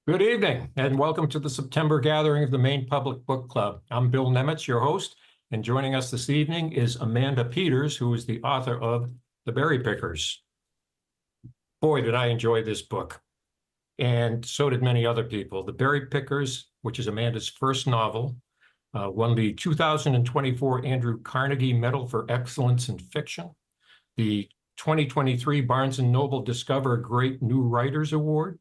Good evening, and welcome to the September gathering of the Maine Public Book Club. I'm Bill Nemitz, your host, and joining us this evening is Amanda Peters, who is the author of The Berry Pickers. Boy, did I enjoy this book, and so did many other people. The Berry Pickers, which is Amanda's first novel, won the 2024 Andrew Carnegie Medal for Excellence in Fiction, the 2023 Barnes & Noble Discover Great New Writers Award,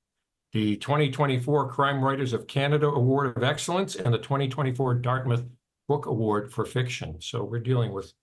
the 2024 Crime Writers of Canada Award of Excellence, and the 2024 Dartmouth Book Award for Fiction. So we're dealing with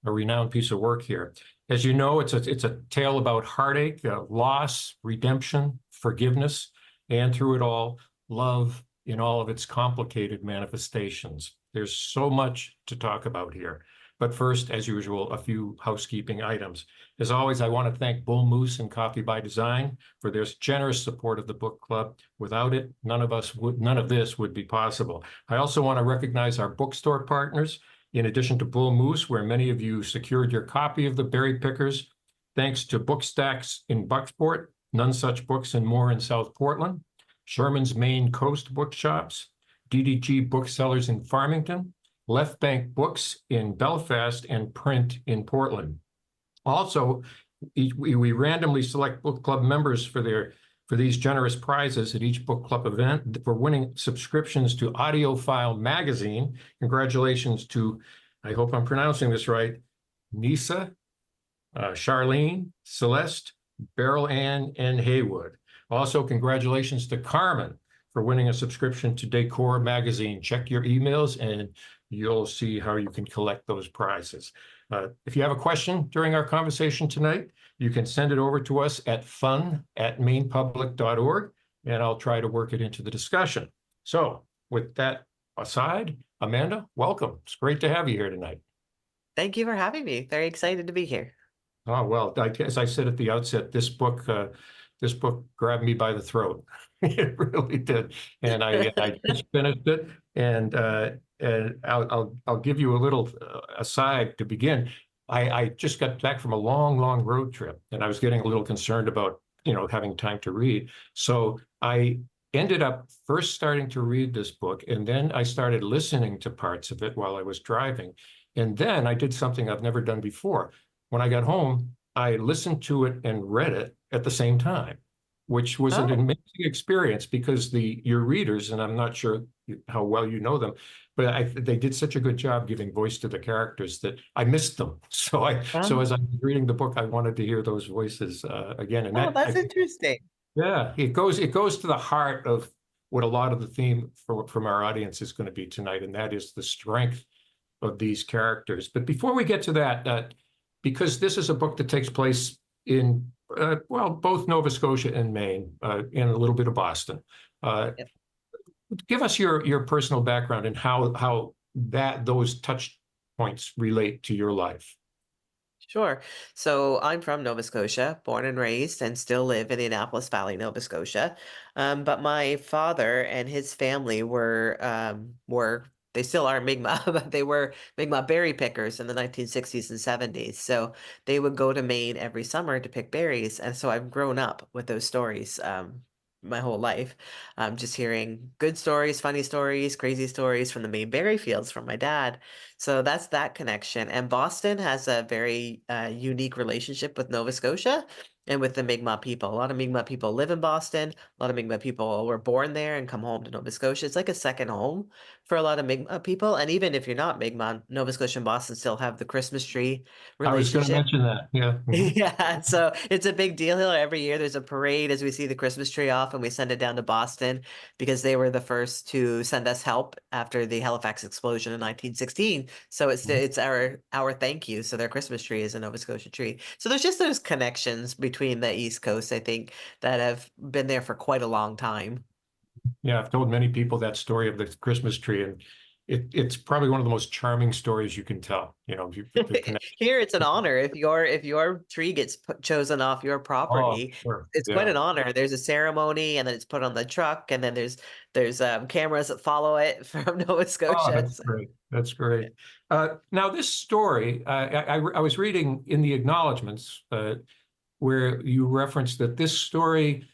a renowned piece of work here. As you know, it's a tale about heartache, loss, redemption, forgiveness, and through it all, love in all of its complicated manifestations. There's so much to talk about here. But first, as usual, a few housekeeping items. As always, I want to thank Bull Moose and Coffee by Design for their generous support of the book club. Without it, none of this would be possible. I also want to recognize our bookstore partners, in addition to Bull Moose, where many of you secured your copy of The Berry Pickers, thanks to Bookstacks in Bucksport, None Such Books and More in South Portland, Sherman's Maine Coast Bookshops, DDG Booksellers in Farmington, Left Bank Books in Belfast, and Print in Portland. Also, we randomly select book club members for these generous prizes at each book club event for winning subscriptions to Audiophile magazine. Congratulations to, I hope I'm pronouncing this right, Nisa, Charlene, Celeste, Beryl Ann, and Haywood. Also, congratulations to Carmen for winning a subscription to Decor magazine. Check your emails and you'll see how you can collect those prizes. If you have a question during our conversation tonight, you can send it over to us at fun@mainepublic.org, and I'll try to work it into the discussion. So with that aside, Amanda, welcome. It's great to have you here tonight. Thank you for having me. Very excited to be here. Oh, well, as I said at the outset, this book grabbed me by the throat. It really did. And I just finished it, and I'll give you a little aside to begin. I just got back from a long road trip, and I was getting a little concerned about, having time to read. So I ended up first starting to read this book, and then I started listening to parts of it while I was driving. And then I did something I've never done before. When I got home, I listened to it and read it at the same time, which was an amazing experience because your readers, and I'm not sure how well you know them, but they did such a good job giving voice to the characters that I missed them. So as I was reading the book, I wanted to hear those voices again. And that's interesting. Yeah, it goes to the heart of what a lot of the theme from our audience is going to be tonight, and that is the strength of these characters. But before we get to that, because this is a book that takes place in both Nova Scotia and Maine, and a little bit of Boston. Yep. Give us your personal background and how those touch points relate to your life. Sure. So I'm from Nova Scotia, born and raised, and still live in the Annapolis Valley, Nova Scotia. But my father and his family were they still are Mi'kmaq, but they were Mi'kmaq berry pickers in the 1960s and 70s. So they would go to Maine every summer to pick berries, and so I've grown up with those stories. My whole life, just hearing good stories, funny stories, crazy stories from the Maine berry fields from my dad. So that's that connection. And Boston has a very unique relationship with Nova Scotia and with the Mi'kmaq people. A lot of Mi'kmaq people live in Boston. A lot of Mi'kmaq people were born there and come home to Nova Scotia. It's like a second home for a lot of Mi'kmaq people. And even if you're not Mi'kmaq, Nova Scotia and Boston still have the Christmas tree I was going to relationship. mention that. Yeah. Yeah, so it's a big deal here. Every year there's a parade as we see the Christmas tree off, and we send it down to Boston because they were the first to send us help after the Halifax explosion in 1916. So it's our thank you. So their Christmas tree is a Nova Scotia tree. So there's just those connections between the East Coast, I think, that have been there for quite a long time. Yeah, I've told many people that story of the Christmas tree, and it's probably one of the most charming stories you can tell. Here it's an honor if your tree gets chosen off your property. Sure. It's quite an honor. There's a ceremony, and then it's put on the truck, and then there's cameras that follow it from Nova Scotia. That's great. That's great. Now this story, I was reading in the acknowledgments where you referenced that this story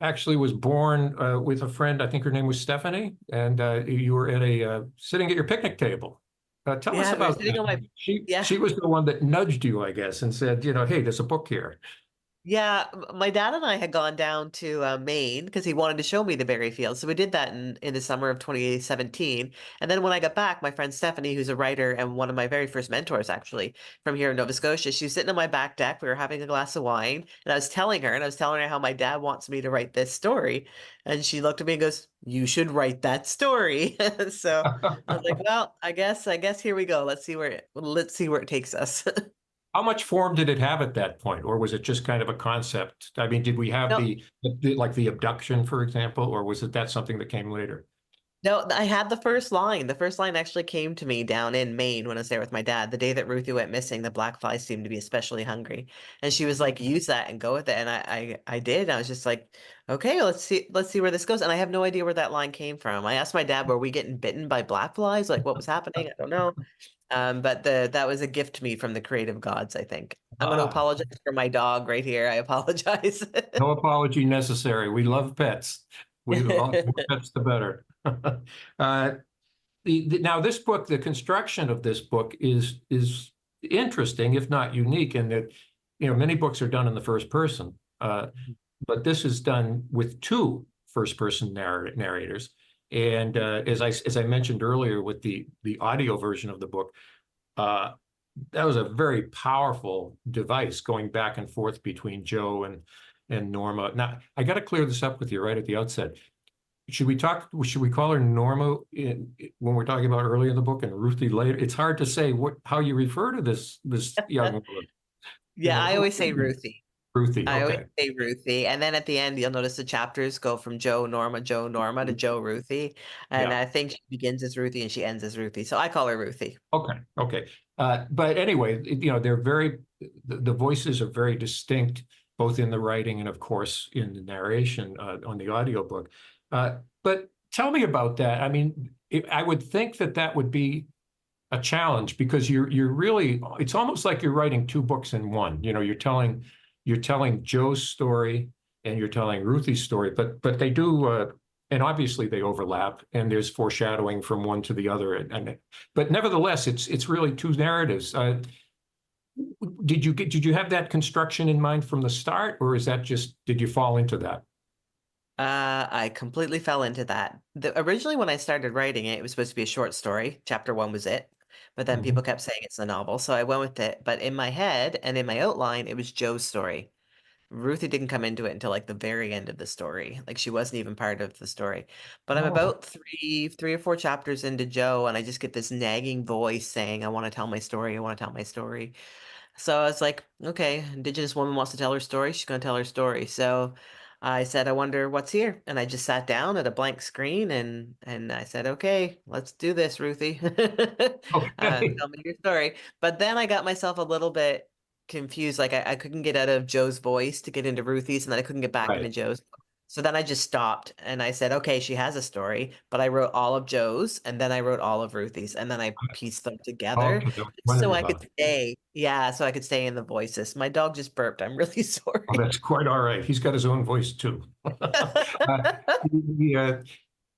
actually was born with a friend. I think her name was Stephanie, and you were at sitting at your picnic table. Tell us Yeah, we were about sitting that. on my yeah. She was the one that nudged you, I guess, and said, hey, there's a book here. Yeah, my dad and I had gone down to Maine because he wanted to show me the berry field. So we did that in the summer of 2017. And then when I got back, my friend Stephanie, who's a writer and one of my very first mentors actually from here in Nova Scotia, she was sitting on my back deck. We were having a glass of wine, and I was telling her how my dad wants me to write this story. And she looked at me and goes, "You should write that story." So I was like, "Well, I guess here we go. Let's see where it takes us." How much form did it have at that point, or was it just kind of a concept? I mean, did we have No, like the abduction, for example, or was that something that came later? No, I had the first line. The first line actually came to me down in Maine when I was there with my dad. The day that Ruthie went missing, the black flies seemed to be especially hungry. And she was like, use that and go with it. And I did. I was just like, okay, let's see where this goes. And I have no idea where that line came from. I asked my dad, were we getting bitten by black flies? Like what was happening? I don't know. But that was a gift to me from the creative gods, I think. I'm going to Ah, apologize for my dog right here. I apologize. no apology necessary. We love pets. We all more pets the better. Uh, now this book, the construction of this book is interesting, if not unique, in that many books are done in the first person, but this is done with two first person narrators. And as I mentioned earlier, with the audio version of the book, uh, that was a very powerful device going back and forth between Joe and Norma. Now I got to clear this up with you right at the outset. Should we call her Norma when we're talking about early in the book and Ruthie later? It's hard to say how you refer to this young woman. Yeah, I always say Who- Ruthie. Ruthie. I always Okay. say Ruthie. And then at the end, you'll notice the chapters go from Joe Norma to Joe Ruthie. And Yeah. I think she begins as Ruthie and she ends as Ruthie. So I call her Ruthie. Okay. Okay. But anyway, they're the voices are very distinct, both in the writing and, of course, in the narration on the audiobook. But tell me about that. I mean, I would think that would be a challenge because you're really it's almost like you're writing two books in one. You're telling Joe's story and you're telling Ruthie's story, but they do and obviously they overlap and there's foreshadowing from one to the other but nevertheless it's really two narratives. Did you have that construction in mind from the start, or is that just did you fall into that? I completely fell into that. Originally, when I started writing it, it was supposed to be a short story. Chapter one was it. But then Mhm. people kept saying it's a novel. So I went with it. But in my head and in my outline, it was Joe's story. Ruthie didn't come into it until like the very end of the story. Like she wasn't even part of the story. But I'm Oh, about three or four chapters into Joe, and I just get this nagging voice saying, I want to tell my story. I want to tell my story. So I was like, okay, Indigenous woman wants to tell her story. She's going to tell her story. So I said, I wonder what's here. And I just sat down at a blank screen and I said, okay, let's do this, Ruthie. okay. Tell me your story. But then I got myself a little bit confused. Like I couldn't get out of Joe's voice to get into Ruthie's, and then I couldn't get back into Right. Joe's. So then I just stopped and I said, okay, she has a story, but I wrote all of Joe's and then I wrote all of Ruthie's and then I pieced them together Okay. I was so wondering I could about that. stay. Yeah, so I could stay in the voices. My dog just burped. I'm really Oh, sorry. that's quite all right. He's got his own voice too. The,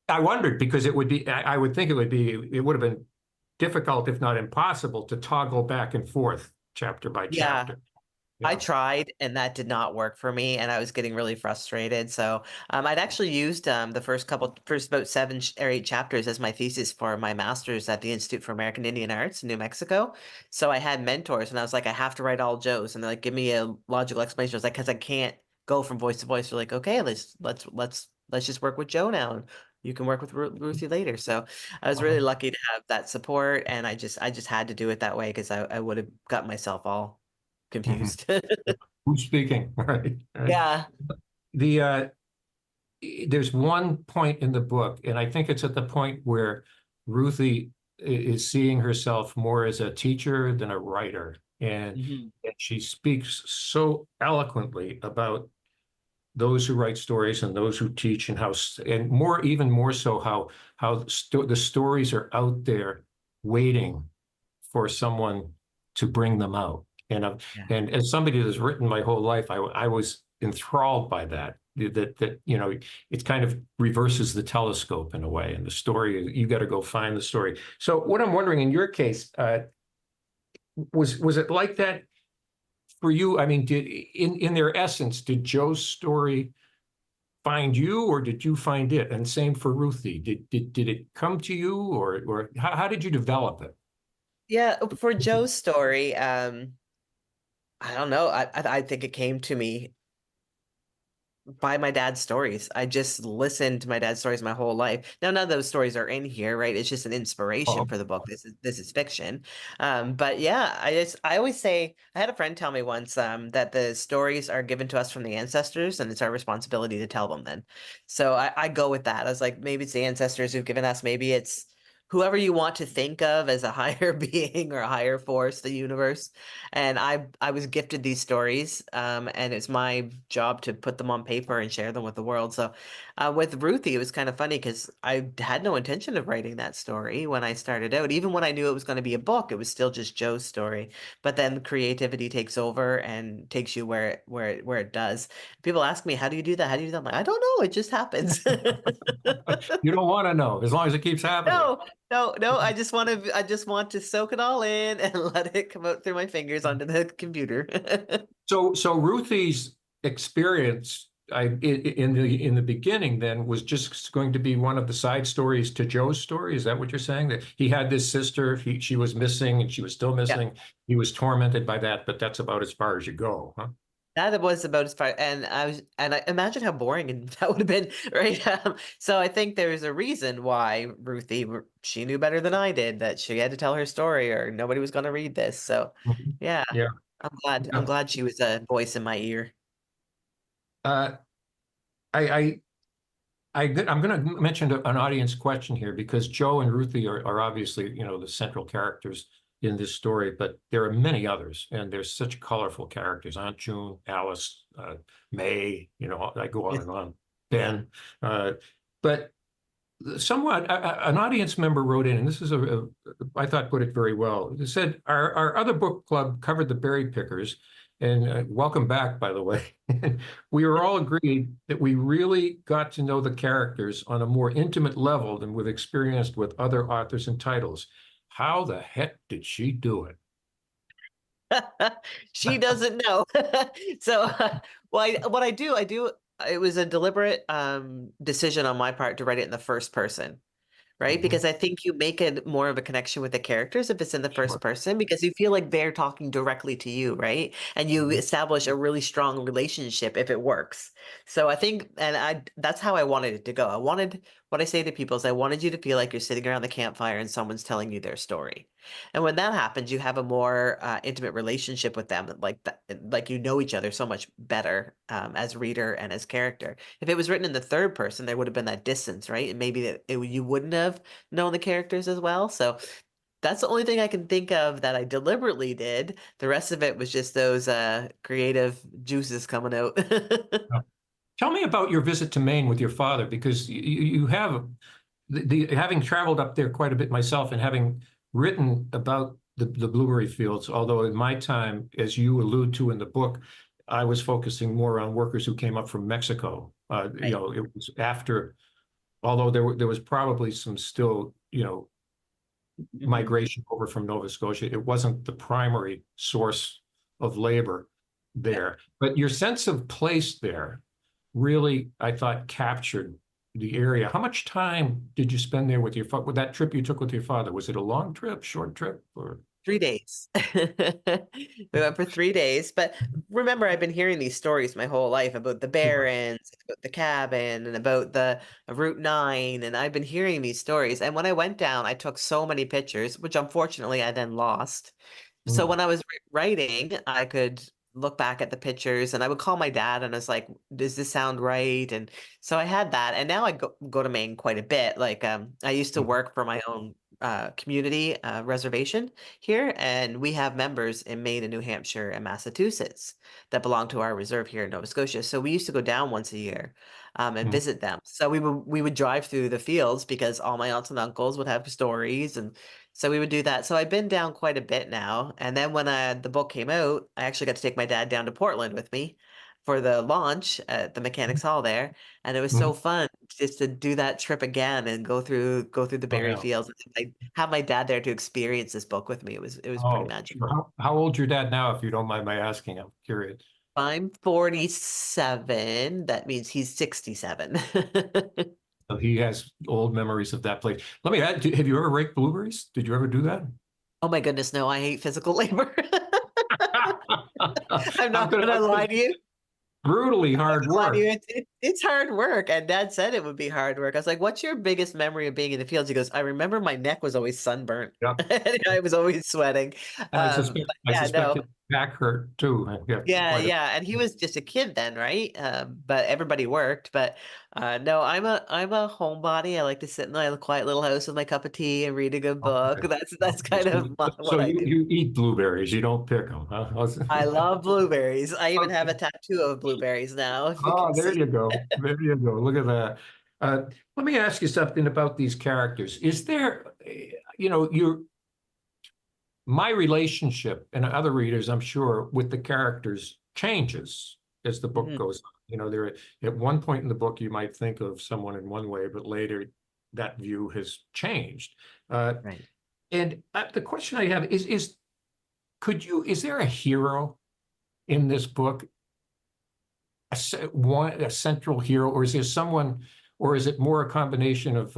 I wondered because I would think it would have been difficult, if not impossible, to toggle back and forth chapter by Yeah. chapter. I Yeah. tried and that did not work for me and I was getting really frustrated. So I'd actually used the first about seven or eight chapters as my thesis for my master's at the Institute for American Indian Arts in New Mexico. So I had mentors and I was like, I have to write all Joe's, and they're like, give me a logical explanation. I was like, because I can't go from voice to voice. They're like, okay, let's just work with Joe now, and you can work with Ruthie later. So I was really Uh-huh. lucky to have that support, and I just had to do it that way because I would have got myself all Mhm. confused. Who's speaking? Right. Right. Yeah. The there's one point in the book, and I think it's at the point where Ruthie is seeing herself more as a teacher than a writer, Mhm. and she speaks so eloquently about those who write stories and those who teach, and and even more so how the stories are out there waiting for someone to bring them out. And Yeah. and as somebody that's written my whole life, I was enthralled by that. that it kind of reverses the telescope in a way, and the story, you got to go find the story. So what I'm wondering in your case, was it like that for you? I mean, did in their essence, did Joe's story find you, or did you find it? And same for Ruthie. Did it come to you, or how did you develop it? Yeah, for Joe's story, I don't know. I think it came to me by my dad's stories. I just listened to my dad's stories my whole life. Now, none of those stories are in here, right? It's just an inspiration Oh, for the book. This is fiction. But yeah, I always say I had a friend tell me once that the stories are given to us from the ancestors, and it's our responsibility to tell them then. So I go with that. I was like, maybe it's the ancestors who've given us, maybe it's whoever you want to think of as a higher being or a higher force, the universe. And I was gifted these stories, and it's my job to put them on paper and share them with the world. So with Ruthie, it was kind of funny because I had no intention of writing that story when I started out. Even when I knew it was going to be a book, it was still just Joe's story. But then creativity takes over and takes you where it does. People ask me, "How do you do that? How do you do that?" I'm like, I don't know. It just happens. you don't want to know as long as it keeps happening. No, no, no. I just want to soak it all in and let it come out through my fingers onto the computer. So Ruthie's experience, in the beginning, then was just going to be one of the side stories to Joe's story. Is that what you're saying? That he had this sister, she was missing, and she was still Yeah. missing. He was tormented by that, but that's about as far as you go, huh? That was about as far, and I imagine how boring and that would have been, right? So I think there's a reason why she knew better than I did that she had to tell her story, or nobody was going to read this. So, Mhm. yeah, Yeah. I'm glad. I'm Yeah. glad she was a voice in my ear. Uh, I, I'm going to mention an audience question here because Joe and Ruthie are obviously, the central characters in this story, but there are many others, and there's such colorful characters: Aunt June, Alice, May. I go on and on. Ben, uh, but somewhat an audience member wrote in, and this is I thought put it very well. It said our other book club covered the berry pickers, and welcome back, by the way. We were all agreed that we really got to know the characters on a more intimate level than we've experienced with other authors and titles. How the heck did she do it? She doesn't know. So, what I do, it was a deliberate decision on my part to write it in the first person. Right? Mhm. Because I think you make it more of a connection with the characters if it's in the first Sure. person because you feel like they're talking directly to you, right? And you Mhm. establish a really strong relationship if it works. So I think, and that's how I wanted it to go. What I say to people is I wanted you to feel like you're sitting around the campfire and someone's telling you their story. And when that happens, you have a more intimate relationship with them, like that, like you know each other so much better as reader and as character. If it was written in the third person, there would have been that distance, right? And maybe you wouldn't have known the characters as well. So that's the only thing I can think of that I deliberately did. The rest of it was just those creative juices coming out. Tell me about your visit to Maine with your father, because you have having traveled up there quite a bit myself and having written about the blueberry fields, although in my time, as you allude to in the book, I was focusing more on workers who came up from Mexico. Right. It was after, although there was probably some still, Hmm. migration over from Nova Scotia. It wasn't the primary source of labor Yeah. there. But your sense of place there really, I thought, captured the area. How much time did you spend there with your father? With that trip you took with your father? Was it a long trip, short trip, or? 3 days. We went for 3 days. But remember, I've been hearing these stories my whole life about the Sure. Barrens, about the cabin, and about the Route 9. And I've been hearing these stories. And when I went down, I took so many pictures, which unfortunately I then lost. So Mm. when I was writing, I could look back at the pictures and I would call my dad and I was like, does this sound right? And so I had that. And now I go to Maine quite a bit. Like I used to Mm. work for my own community reservation here, and we have members in Maine and New Hampshire and Massachusetts that belong to our reserve here in Nova Scotia. So we used to go down once a year and Mm. visit them. So we would drive through the fields because all my aunts and uncles would have stories, and so we would do that. So I've been down quite a bit now. And then when the book came out, I actually got to take my dad down to Portland with me for the launch at the mechanics hall there, and it was so Mhm. fun just to do that trip again and go through the Oh, berry yeah. fields. I have my dad there to experience this book with me. It was pretty Oh, magical. sure. How old's your dad now, if you don't mind my asking? I'm curious. I'm 47. That means he's 67. So he has old memories of that place. Let me add, have you ever raked blueberries? Did you ever do that? Oh my goodness, no, I hate physical labor. I'm I'm not gonna, gonna lie to you. brutally hard Lie to you. work. It's hard work. And Dad said it would be hard work. I was like, what's your biggest memory of being in the fields? He goes, I remember my neck was always sunburnt Yeah. and I was always sweating. And But I yeah, suspect no. his back hurt too. Yeah, Yeah, quite a. yeah. And he was just a kid then, right? But everybody worked. But no, I'm a homebody. I like to sit in my quiet little house with my cup of tea and read a good book. Okay. That's Okay. kind So, of so what I do. you eat blueberries, you don't pick them, huh? I love blueberries. I even have Okay. a tattoo of blueberries now, if you Oh, can there see. you go. There you go. Look at that. Let me ask you something about these characters. Is there, my relationship and other readers, I'm sure, with the characters changes as the book Mhm. goes on. There at one point in the book, you might think of someone in one way, but later that view has changed. Uh, Right. and the question I have is there a hero in this book, a central hero, or is there someone, or is it more a combination of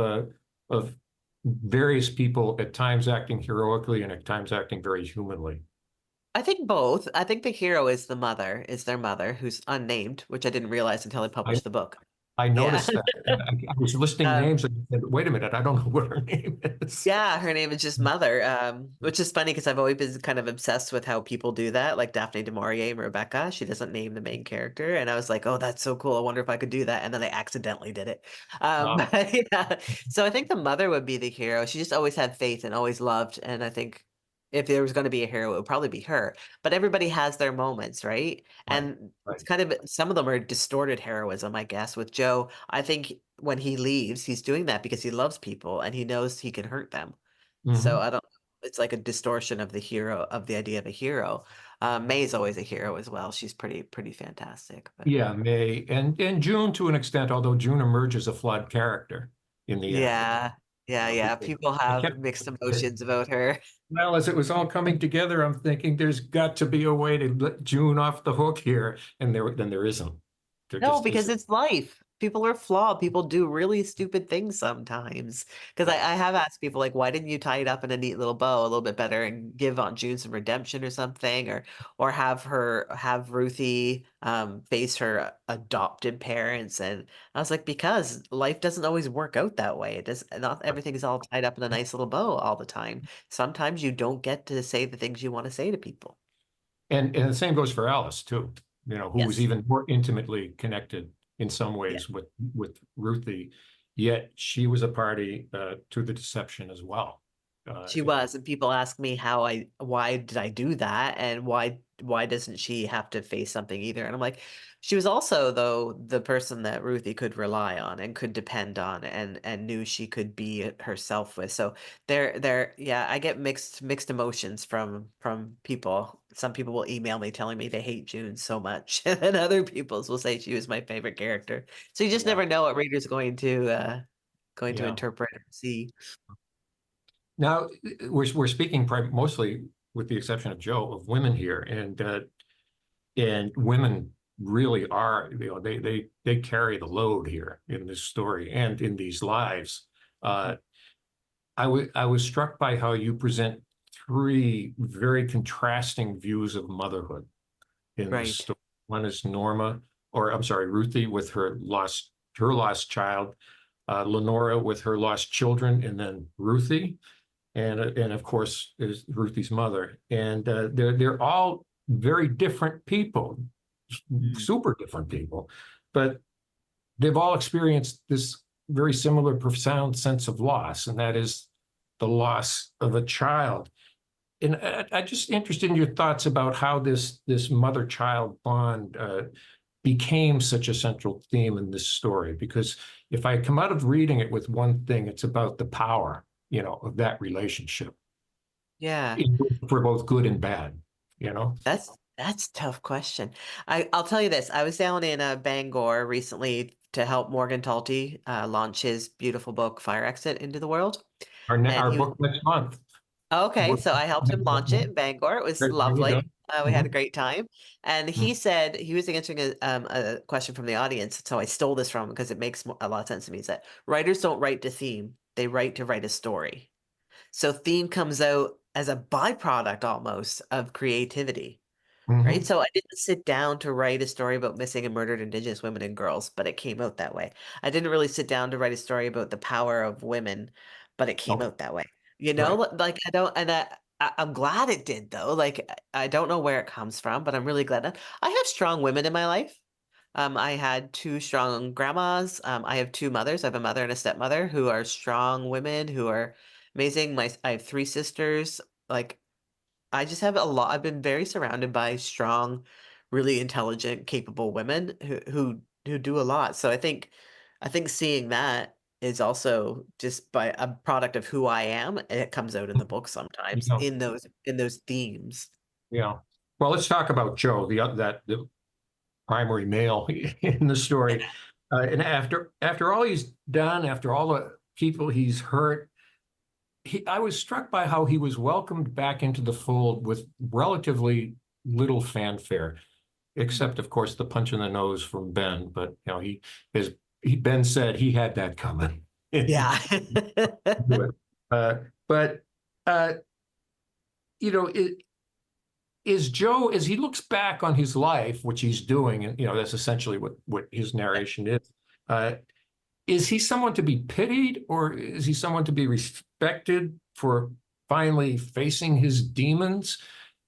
various people at times acting heroically and at times acting very humanly? I think both. I think the hero is their mother, who's unnamed, which I didn't realize until I I published the book. I Yeah. noticed that. And I was listing Um, names and said, wait a minute, I don't know what her name is. yeah, her name is just Mother, which is funny because I've always been kind of obsessed with how people do that, like Daphne du Maurier and Rebecca. She doesn't name the main character, and I was like, "Oh, that's so cool. I wonder if I could do that." And then I accidentally did it. Uh, But yeah, so I think the mother would be the hero. She just always had faith and always loved, and I think if there was going to be a hero, it would probably be her. But everybody has their moments, right? right, And right. it's kind of some of them are distorted heroism, I guess. With Joe, I think when he leaves, he's doing that because he loves people and he knows he can hurt them. So Hmm. I don't, it's like a distortion of the hero, of the idea of a hero. May's always a hero as well. She's pretty fantastic. But Yeah, May and June to an extent, although June emerges a flawed character in the end. yeah, yeah. Because People I have kept, mixed emotions about her. well, as it was all coming together, I'm thinking there's got to be a way to let June off the hook here, and there isn't. There No, just because isn't. it's life. People are flawed. People do really stupid things sometimes. Because Right. I have asked people like, why didn't you tie it up in a neat little bow a little bit better and give Aunt June some redemption or something, or have Ruthie face her adopted parents? And I was like, because life doesn't always work out that way. It does not everything is all tied up in a nice little bow all the time. Sometimes you don't get to say the things you want to say to people. And the same goes for Alice too, who was Yes. even more intimately connected in some Yeah. ways with Ruthie, yet she was a party to the deception as well. Uh, She was, and people ask me why did I do that, and why doesn't she have to face something either? And I'm like, she was also though the person that Ruthie could rely on and could depend on and knew she could be herself with. So yeah, I get mixed emotions from people. Some people will email me telling me they hate June so much, and then other people will say she was my favorite character. So you just yeah, never know what readers going to yeah. interpret or see. Now we're speaking mostly, with the exception of Joe, of women here, and women really are, they carry the load here in this story and in these lives. Uh, I was struck by how you present three very contrasting views of motherhood in this Right. story. One is Norma, or I'm sorry, Ruthie with her lost child, Lenora with her lost children, and then Ruthie, and of course is Ruthie's mother. And they're all very different people, super different people, but they've all experienced this very similar profound sense of loss, and that is the loss of a child. And I just interested in your thoughts about how this mother-child bond became such a central theme in this story. Because if I come out of reading it with one thing, it's about the power, of that relationship Yeah. for both good and bad. You know. That's That's a tough question. I'll tell you this. I was down in Bangor recently to help Morgan Talty launch his beautiful book, Fire Exit, into the world. And Our he was book next month. okay. So I helped him launch it in Bangor. It was There you go. lovely. We had a Mhm, great time. And he said he was answering a question from the audience. So I stole this from him because it makes a lot of sense to me. He said, writers don't write to theme, they write a story. So theme comes out as a byproduct almost of creativity. Right? mhm. So I didn't sit down to write a story about missing and murdered Indigenous women and girls, but it came out that way. I didn't really sit down to write a story about the power of women, but it came Okay, out that way. You know, right. like I don't, and I'm glad it did though. Like I don't know where it comes from, but I'm really glad that I have strong women in my life. I had two strong grandmas. I have two mothers. I have a mother and a stepmother who are strong women who are amazing. I have three sisters. Like I just have a lot. I've been very surrounded by strong, really intelligent, capable women who do a lot. So I think seeing that is also just by a product of who I am, and it comes out in the book sometimes Yeah, in those themes. yeah. Well, let's talk about Joe, the primary male in the story. And after all he's done, after all the people he's hurt, I was struck by how he was welcomed back into the fold with relatively little fanfare, except of course the punch in the nose from Ben. But as Ben said, he had that coming. Yeah. uh, but uh, you know, is Joe, as he looks back on his life, which he's doing, and that's essentially what his narration uh, is he someone to be pitied, or is he someone to be respected for finally facing his demons?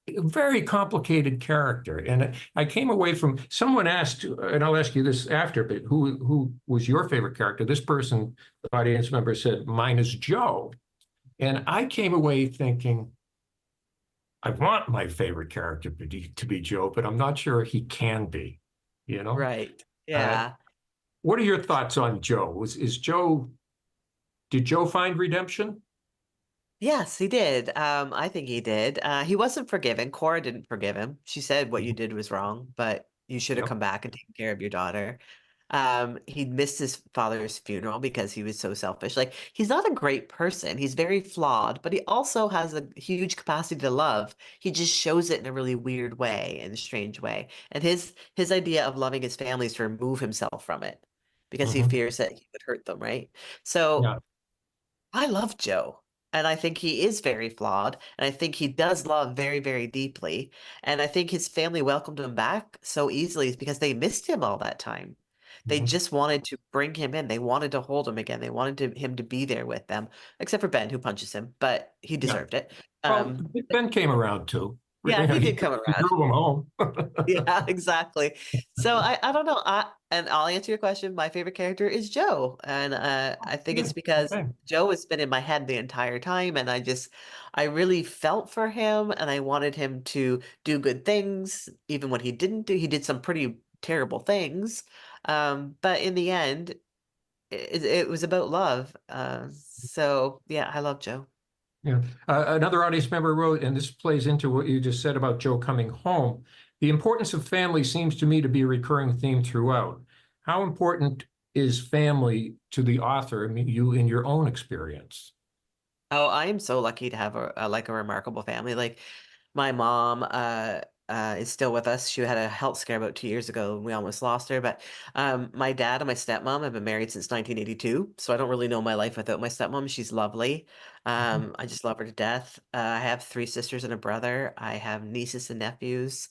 A very complicated character. And I came away from someone asked, and I'll ask you this after, but who was your favorite character? This person, the audience member, said, mine is Joe. And I came away thinking, I want my favorite character to be Joe, but I'm not sure he can be, you know? Right. Uh, Yeah. what are your thoughts on Joe? Did Joe find redemption? Yes, he did. I think he did. He wasn't forgiven. Cora didn't forgive him. She said what you did was wrong, but you should have Yep. come back and taken care of your daughter. He missed his father's funeral because he was so selfish. Like, he's not a great person. He's very flawed, but he also has a huge capacity to love. He just shows it in a really weird way, in a strange way. And his idea of loving his family is to remove himself from it because he Hmm. fears that he would hurt them, right? So Yeah. I love Joe. And I think he is very flawed. And I think he does love very, very deeply. And I think his family welcomed him back so easily is because they missed him all that time. They Hmm. just wanted to bring him in. They wanted to hold him again. They wanted him to be there with them, except for Ben, who punches him, but he Yeah. deserved it. Well, Um, Ben came around too. yeah, he did come He around. drove him home. Yeah, exactly. So I don't know. And I'll answer your question. My favorite character is Joe, and I think it's Good. because Okay. Joe has been in my head the entire time, and I really felt for him, and I wanted him to do good things, even when he didn't do. He did some pretty terrible things, but in the end, it was about love. So yeah, I love Joe. Yeah. Another audience member wrote, and this plays into what you just said about Joe coming home. The importance of family seems to me to be a recurring theme throughout. How important is family to the author, I mean, you in your own experience? Oh, I am so lucky to have like a remarkable family. Like my mom is still with us. She had a health scare about 2 years ago and we almost lost her. But my dad and my stepmom have been married since 1982. So I don't really know my life without my stepmom. She's lovely. Mhm. I just love her to death. I have three sisters and a brother. I have nieces and nephews.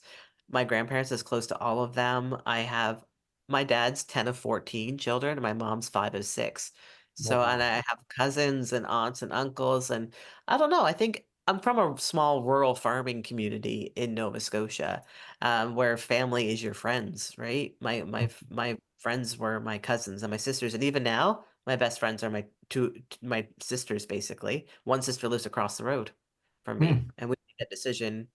My grandparents is close to all of them. I have my dad's 10 of 14 children and my mom's 5 of 6. So, and Wow. I have cousins and aunts and uncles, and I don't know. I think I'm from a small rural farming community in Nova Scotia, where family is your friends, right? My friends were my cousins and my sisters, and even now, my best friends are my sisters, basically. One sister lives across the road from me, Hmm. and we made that decision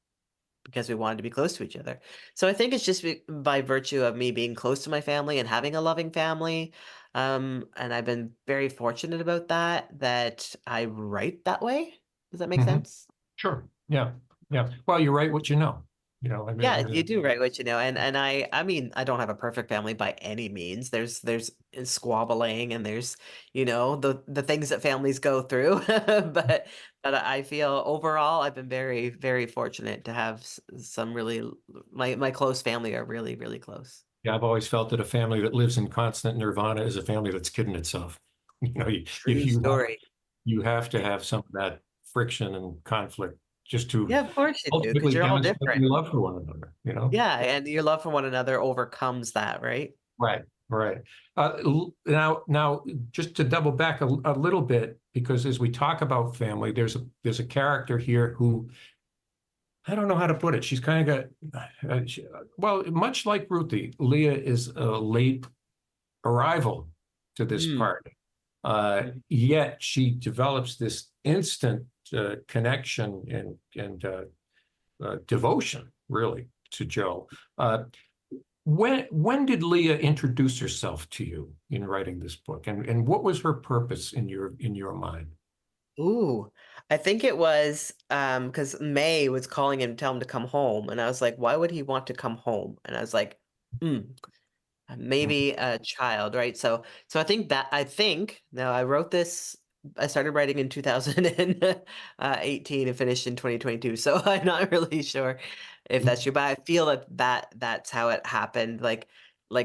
because we wanted to be close to each other. So I think it's just by virtue of me being close to my family and having a loving family. And I've been very fortunate about that, that I write that way. Does that make Hmm. sense? Sure. Yeah. Yeah. Well, you write what you know. I mean, Yeah, you do right, what you know, and I mean, I don't have a perfect family by any means. There's squabbling and there's, the things that families go through. But I feel overall I've been very, very fortunate to have some really my close family are really, really close. yeah, I've always felt that a family that lives in constant nirvana is a family that's kidding itself. True story. You have to have some of that friction and conflict just to Yeah, of course you do, because ultimately you're all demonstrate different. your love for one another. Yeah, and your love for one another overcomes that, right? Right, right. Now, just to double back a little bit, because as we talk about family, there's a character here who I don't know how to put it. She's kind of got, well, much like Ruthie, Leah is a late arrival to this Mm. party. Mhm. Yet she develops this instant connection and devotion, really, to Joe. Uh, when did Leah introduce herself to you in writing this book, and what was her purpose in your mind? Ooh, I think it was because May was calling him, tell him to come home, and I was like, why would he want to come home? And I was like, hmm. Maybe a child, right? So I think now I wrote this. I started writing in 2018 and finished in 2022. So I'm not really sure if that's true, but I feel that's how it happened. Like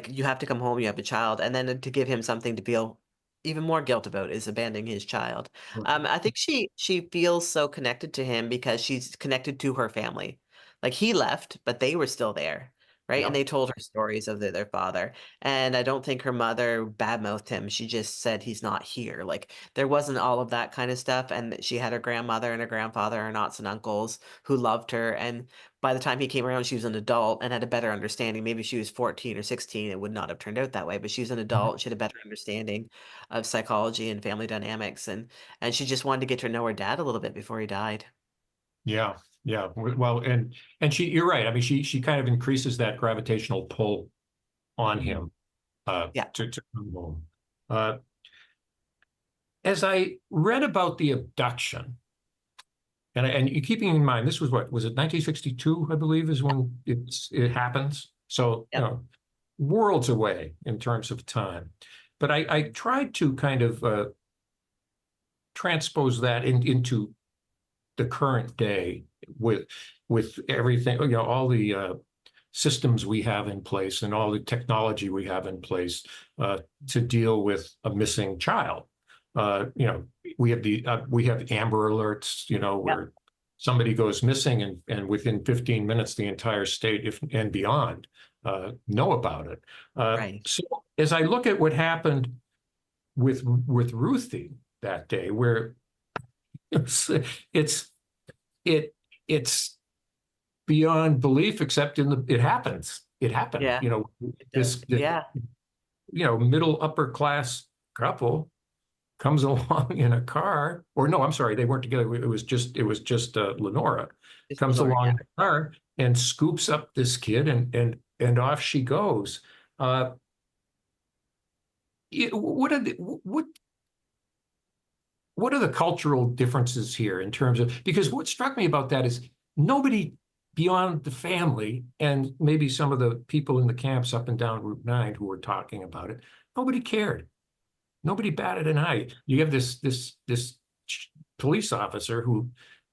you have to come home, you have a child, and then to give him something to feel even more guilt about is abandoning his child. I think she feels so connected to him because she's connected to her family. Like he left, but they were still there, right? And Yeah, they told her stories of their father. And I don't think her mother badmouthed him. She just said he's not here. Like there wasn't all of that kind of stuff. And she had her grandmother and her grandfather and aunts and uncles who loved her. And by the time he came around, she was an adult and had a better understanding. Maybe she was 14 or 16. It would not have turned out that way, but she was an adult. She had a better understanding of psychology and family dynamics. And she just wanted to get to know her dad a little bit before he died. yeah, yeah. Well, and you're right. I mean, she kind of increases that gravitational pull on Mhm. him Yeah. to come home. Uh, as I read about the abduction, and you keeping in mind, this was what was it 1962, I believe, is when it happens. So, Yep. worlds away in terms of time. But I tried to kind of transpose that into the current day with everything, all the systems we have in place and all the technology we have in place to deal with a missing child. We have Amber Alerts, Yep. where somebody goes missing and within 15 minutes the entire state if and beyond know about it. Right. So as I look at what happened with Ruthie that day, where it's it's it it's beyond belief, except it happens. It happened. Yeah. It does. This Yeah. middle upper class couple comes along in a car, or no, I'm sorry, they weren't together. It was just Lenora It's comes Lenore. along Yeah. in a car and scoops up this kid, and off she goes. Uh, what are what are the cultural differences here in terms of, because what struck me about that is nobody beyond the family and maybe some of the people in the camps up and down Route 9 who were talking about it, nobody cared. Nobody batted an eye. You have this police officer who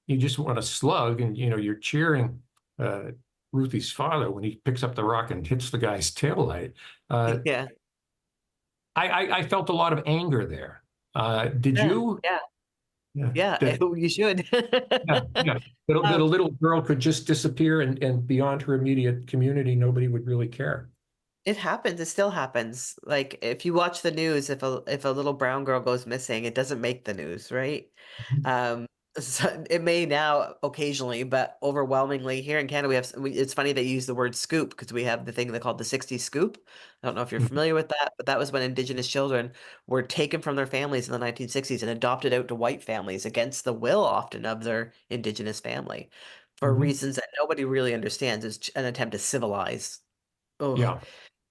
you just want to slug, and you're cheering uh, Ruthie's father when he picks up the rock and hits the guy's taillight. Uh, Yeah. I felt a lot of anger there. Did Yeah. you? Yeah. Yeah. Yeah. You should. Yeah, yeah. That a Um, little girl could just disappear and beyond her immediate community, nobody would really care. It happens. It still happens. Like if you watch the news, if a little brown girl goes missing, it doesn't make the news, right? Um, so it may now occasionally, but overwhelmingly here in Canada, it's funny they use the word scoop because we have the thing they call the 60s scoop. I don't know if you're Mhm. familiar with that, but that was when Indigenous children were taken from their families in the 1960s and adopted out to white families against the will often of their Indigenous family for Mhm. reasons that nobody really understands. It's an attempt to civilize. Oh, Yeah,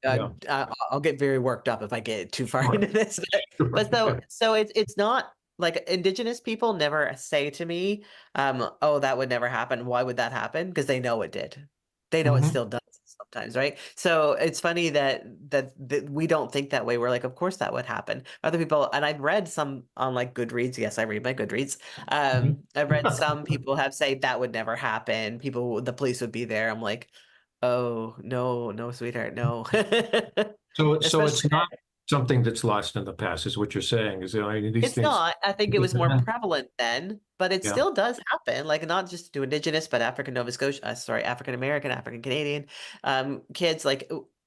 yeah. I'll get very worked up if I get too far Sure, into this, sure. but so it's not like Indigenous people never say to me, "Oh, that would never happen. Why would that happen?" Because they know it did. They know it Mhm. still does sometimes, right? So it's funny that we don't think that way. We're like, of course that would happen. Other people, and I've read some on like Goodreads. Yes, I read my Goodreads. Mhm. I've read some people have said that would never happen. The police would be there. I'm like, oh no, no, sweetheart, no. So Especially it's not something that's lost in the past, is what you're saying, is that, I mean, these it's things. not. I think it was more prevalent then, but it Yeah. still does happen. Like not just to Indigenous, but African Nova Scotia, sorry, African American, African Canadian, kids.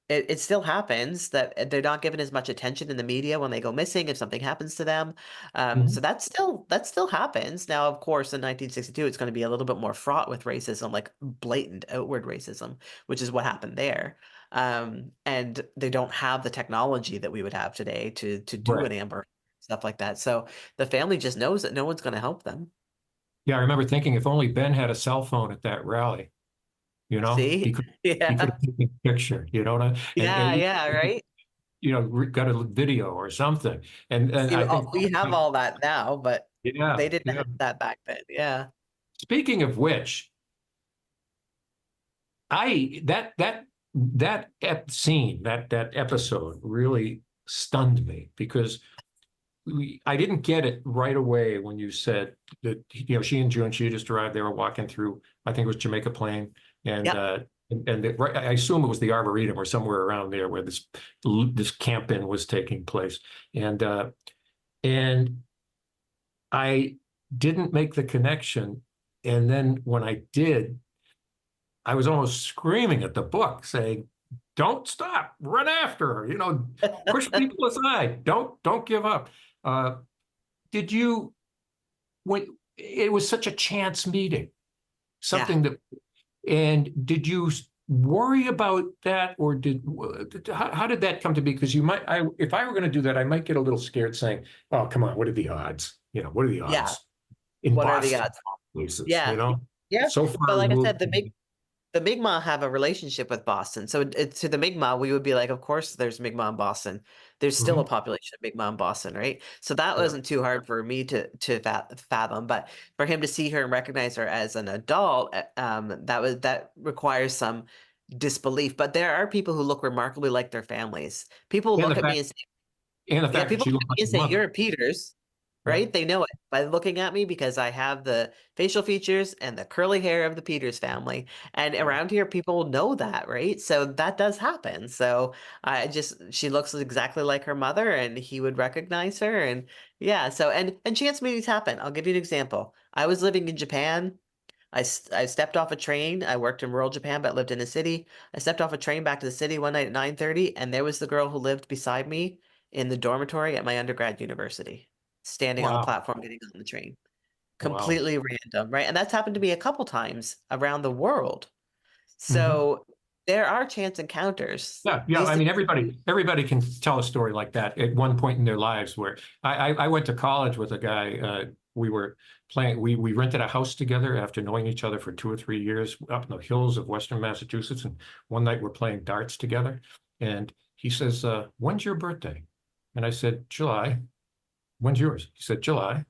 It still happens that they're not given as much attention in the media when they go missing if something happens to them. So Mhm. that still happens. Now, of course, in 1962, it's going to be a little bit more fraught with racism, like blatant outward racism, which is what happened there. And they don't have the technology that we would have today to do Right. an Amber stuff like that. So the family just knows that no one's going to help them. Yeah, I remember thinking if only Ben had a cell phone at that rally, See? he could Yeah. have taken a picture, and Yeah, yeah, right? got a video or something. And See, I think, we have all that now, but yeah, they didn't yeah. have that back then. Yeah. Speaking of which, I that scene, that episode really stunned me because I didn't get it right away when you said that, she and June, she just arrived, they were walking through, I think it was Jamaica Plain, and Yep. uh right, I assume it was the Arboretum or somewhere around there where this camp-in was taking place. And I didn't make the connection. And then when I did, I was almost screaming at the book saying, don't stop, run after her, push people aside, don't give up. Uh, did you when it was such a chance meeting, Yeah. something that, and did you worry about that, or how did that come to be? Because if I were going to do that, I might get a little scared saying, oh, come on, what are the odds? What are the Yeah. odds in What are the Boston odds? places, Yeah. Yeah. so far But like I removed? said, the Mi'kmaq have a relationship with Boston. So to the Mi'kmaq, we would be like, of course, there's Mi'kmaq in Boston. There's still a Mhm. population of Mi'kmaq in Boston, right? So that Yeah. wasn't too hard for me to fathom. But for him to see her and recognize her as an adult, that requires some disbelief. But there are people who look remarkably like their families. People And the look at me fact, and say, and the yeah, fact that people she look looked at like me and her say, mother. "You're a Peters," Yeah. right? They know it by looking at me because I have the facial features and the curly hair of the Peters family. And Yeah. around here, people know that, right? So that does happen. So she looks exactly like her mother, and he would recognize her. And yeah, so and chance meetings happen. I'll give you an example. I was living in Japan. I stepped off a train. I worked in rural Japan, but lived in a city. I stepped off a train back to the city one night at 9:30, and there was the girl who lived beside me in the dormitory at my undergrad university, standing on the Wow. platform getting on the train. Wow. Completely random, right? And that's happened to me a couple times around the world. Mhm. So there are chance encounters. Yeah, yeah. These I mean, things. everybody can tell a story like that at one point in their lives. Where I went to college with a guy. We were playing. We rented a house together after knowing each other for 2 or 3 years up in the hills of Western Massachusetts. And one night we're playing darts together, and he says, "When's your birthday?" And I said, "July." "When's yours?" He said, "July."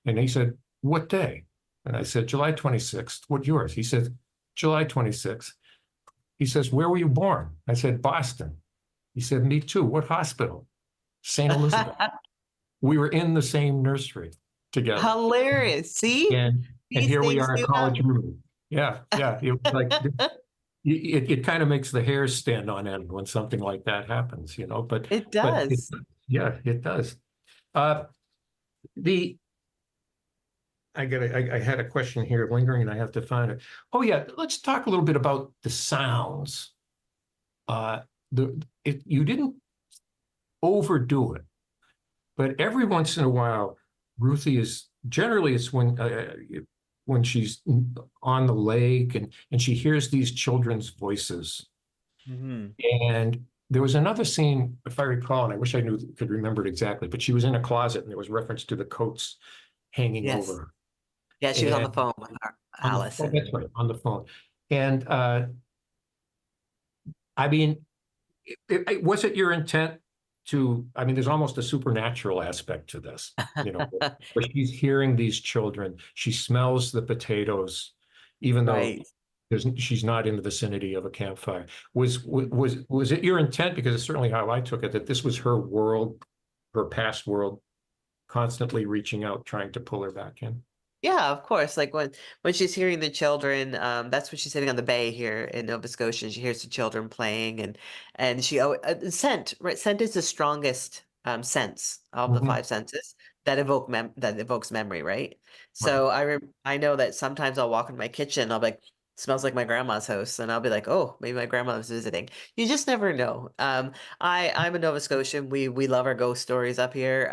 And he said, "What day?" And I said, "July 26th." "What's yours?" He said, "July 26th." He says, "Where were you born?" I said, "Boston." He said, "Me too." "What hospital?" "St. Elizabeth." We were in the same nursery together. Hilarious. See, And these here we things are, do college happen. roommates. Yeah, yeah. It was like it kind of makes the hairs stand on end when something like that happens. It But does. yeah, it does. Uh, the I had a question here lingering, and I have to find it. Oh yeah, let's talk a little bit about the sounds. Uh, you didn't overdo it. But every once in a while, Ruthie is generally it's when she's on the lake and she hears these children's voices. Mhm. And there was another scene, if I recall, and I wish I could remember it exactly, but she was in a closet and there was reference to the coats hanging Yes. over Yeah, her. she was on the And phone with oh, Allison. that's right, on the phone. And I mean, was it your intent I mean, there's almost a supernatural aspect to this, where she's hearing these children, she smells the potatoes, even though Right. she's not in the vicinity of a campfire. Was it your intent? Because it's certainly how I took it, that this was her world, her past world, constantly reaching out, trying to pull her back in. Yeah, of course. Like when she's hearing the children, that's when she's sitting on the bay here in Nova Scotia. And she hears the children playing, and scent. Right, scent is the strongest sense of the Mhm. five senses that evokes memory. Right. Right. So I know that sometimes I'll walk in my kitchen. I'll be like, smells like my grandma's house, and I'll be like, oh, maybe my grandma was visiting. You just never know. I'm a Nova Scotian. We love our ghost stories up here.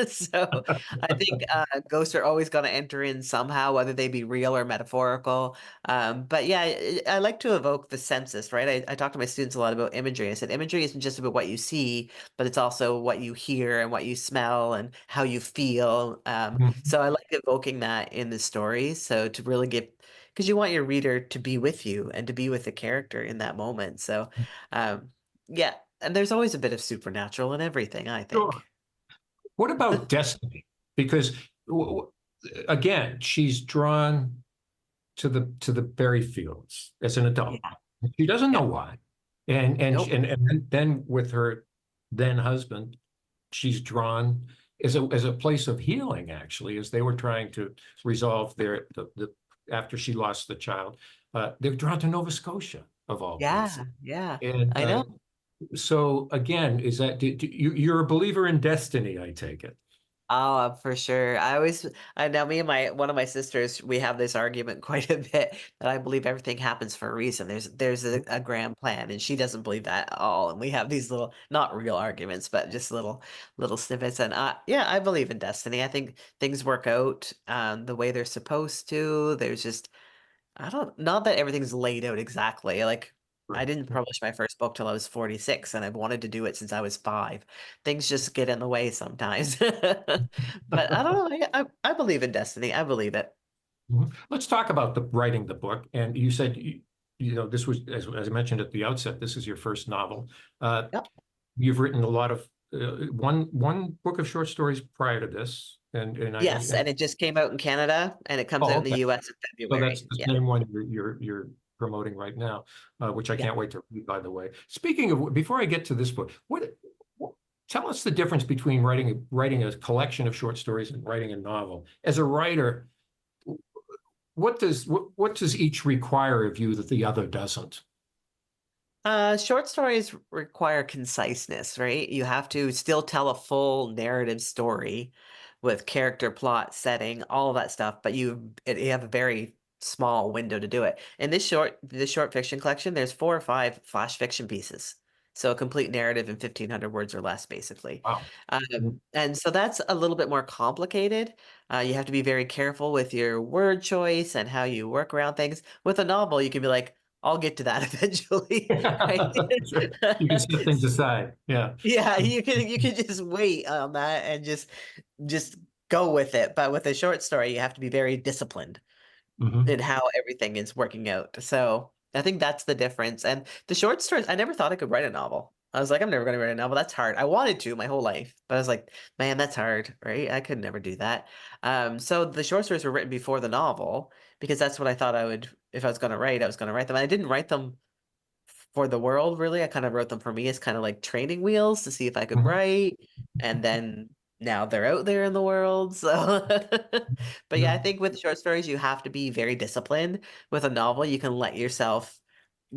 So. I think ghosts are always going to enter in somehow, whether they be real or metaphorical. But yeah, I like to evoke the senses, right? I talk to my students a lot about imagery. I said imagery isn't just about what you see, but it's also what you hear and what you smell and how you feel. Mhm. So I like evoking that in the stories. So to really give, because you want your reader to be with you and to be with the character in that moment. So um, yeah, and there's always a bit of supernatural in everything, I think. Sure. What about destiny? Because again, she's drawn to the berry fields as an adult. Yeah, She doesn't know yeah. why. Nope. And then with her then husband, she's drawn as a place of healing, actually, as they were trying to resolve the after she lost the child. They're drawn to Nova Scotia of all places. Yeah, yeah, And I know. so again, is that you're a believer in destiny, I take it. Oh, for sure. I know me and one of my sisters, we have this argument quite a bit that I believe everything happens for a reason. There's a grand plan, and she doesn't believe that at all. And we have these little, not real arguments, but just little snippets. And yeah, I believe in destiny. I think things work out the way they're supposed to. There's just I don't not that everything's laid out exactly. Like I Right. didn't publish my first book till I was 46 and I've wanted to do it since I was 5. Things just get in the way sometimes. But I don't know. I believe in destiny. I believe it. Mhm. Let's talk about the writing the book. And you said, you know, this was, as I mentioned at the outset, this is your first novel. Uh, Yep. you've written a lot of, one book of short stories prior to this. Yes, and it just came out in Canada and it comes out Oh, in the okay. US in So that's February. the Yeah. same one you're promoting right now, which I Yeah. can't wait to read, by the way. Speaking of, before I get to this book, what tell us the difference between writing a collection of short stories and writing a novel. As a writer, what does each require of you that the other doesn't? Short stories require conciseness, right? You have to still tell a full narrative story with character, plot, setting, all of that stuff, but you have a very small window to do it. In this short fiction collection, there's 4 or 5 flash fiction pieces. So a complete narrative in 1,500 words or less, basically. Wow. And so that's a little bit more complicated. You have to be very careful with your word choice and how you work around things. With a novel, you can be like, I'll get to that eventually, right? Sure. You can set things aside. Yeah. Yeah, you can just wait on that and just go with it. But with a short story, you have to be very disciplined Hmm. in how everything is working out. So I think that's the difference. And the short stories, I never thought I could write a novel. I was like, I'm never going to write a novel. That's hard. I wanted to my whole life, but I was like, man, that's hard, right? I could never do that. So the short stories were written before the novel because that's what I thought I would, if I was going to write, I was going to write them. And I didn't write them for the world, really. I kind of wrote them for me as kind of like training wheels to see if I could Hmm. write. And then now they're out there in the world. So, but yeah, I think with short stories, you have to be very disciplined. With a novel, you can let yourself